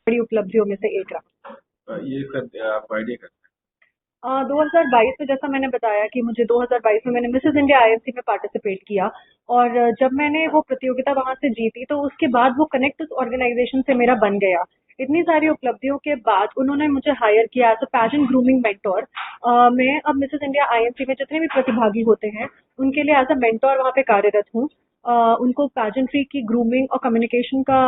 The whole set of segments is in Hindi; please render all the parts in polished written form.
बड़ी उपलब्धियों में से एक रहा। ये कर आप आइडिया कर 2022 में, जैसा मैंने बताया कि मुझे 2022 में मैंने मिसेस इंडिया आईएमसी में पार्टिसिपेट किया, और जब मैंने वो प्रतियोगिता वहां से जीती तो उसके बाद वो कनेक्ट उस ऑर्गेनाइजेशन से मेरा बन गया। इतनी सारी उपलब्धियों के बाद उन्होंने मुझे हायर किया as a pageant grooming mentor. मैं अब मिसेस इंडिया आईएमसी में जितने भी प्रतिभागी होते हैं उनके लिए एज अ मेंटोर वहाँ पे कार्यरत हूँ। उनको पैजेंट्री की ग्रूमिंग और कम्युनिकेशन का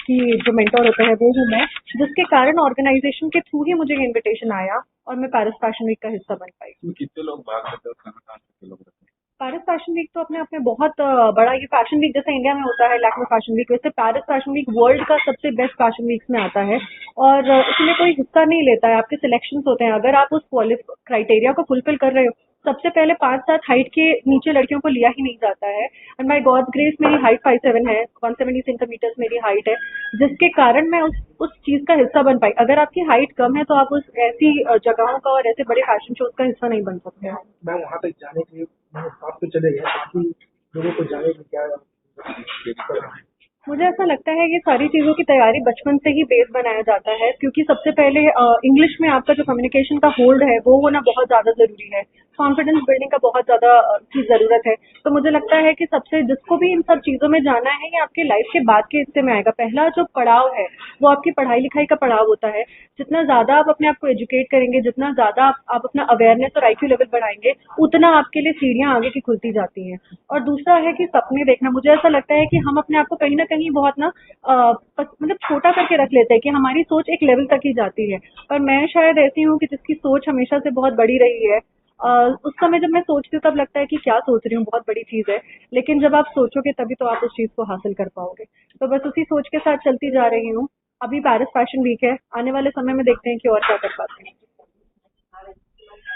की जो मेंटोर होता है वो हूँ मैं, जिसके कारण ऑर्गेनाइजेशन के थ्रू ही मुझे इनविटेशन आया और मैं पेरिस फैशन वीक का हिस्सा बन पाई। इसमें कितने लोग भाग लेते हैं और कहाँ कहाँ से कितने लोग रहते पेरिस फैशन वीक तो अपने आप में बहुत बड़ा, ये फैशन वीक जैसे इंडिया में होता है लैक्मे फैशन वीक, वैसे पेरिस फैशन वीक वर्ल्ड का सबसे बेस्ट फैशन वीक्स में आता है। और इसमें कोई हिस्सा नहीं लेता है, आपके सिलेक्शंस होते हैं। अगर आप उस क्राइटेरिया को फुलफिल कर रहे हो, सबसे पहले 5-7 हाइट के नीचे लड़कियों को लिया ही नहीं जाता है। एंड माय गॉड ग्रेस मेरी हाइट 5'7" है, 170 सेंटीमीटर्स मेरी हाइट है, जिसके कारण मैं उस चीज का हिस्सा बन पाई। अगर आपकी हाइट कम है तो आप उस ऐसी जगहों का और ऐसे बड़े फैशन शोज का हिस्सा नहीं बन सकते हैं। मैम वहाँ तक जाने के लिए आप तो चले गए, बाकी लोगों को जाने की क्या करना है? मुझे ऐसा लगता है ये सारी चीज़ों की तैयारी बचपन से ही बेस बनाया जाता है, क्योंकि सबसे पहले इंग्लिश में आपका जो कम्युनिकेशन का होल्ड है वो होना बहुत ज़्यादा ज़रूरी है। कॉन्फिडेंस बिल्डिंग का बहुत ज़्यादा की ज़रूरत है। तो मुझे लगता है कि सबसे जिसको भी इन सब चीज़ों में जाना है, ये आपके लाइफ के बाद के हिस्से में आएगा। पहला जो पड़ाव है वो आपकी पढ़ाई लिखाई का पड़ाव होता है। जितना ज़्यादा आप अपने आप को एजुकेट करेंगे, जितना ज़्यादा आप अपना अवेयरनेस और आईक्यू लेवल बढ़ाएंगे, उतना आपके लिए सीढ़ियाँ आगे की खुलती जाती हैं। और दूसरा है कि सपने देखना। मुझे ऐसा लगता है कि हम अपने आप को कहीं न कहीं बहुत ना मतलब छोटा करके रख लेते हैं कि हमारी सोच एक लेवल तक ही जाती है। पर मैं शायद ऐसी हूँ कि जिसकी सोच हमेशा से बहुत बड़ी रही है। उस समय जब मैं सोचती हूँ तब लगता है कि क्या सोच रही हूँ, बहुत बड़ी चीज़ है। लेकिन जब आप सोचोगे तभी तो आप उस चीज़ को हासिल कर पाओगे। तो बस उसी सोच के साथ चलती जा रही हूँ। अभी पेरिस फैशन वीक है, आने वाले समय में देखते हैं कि और क्या कर पाते हैं।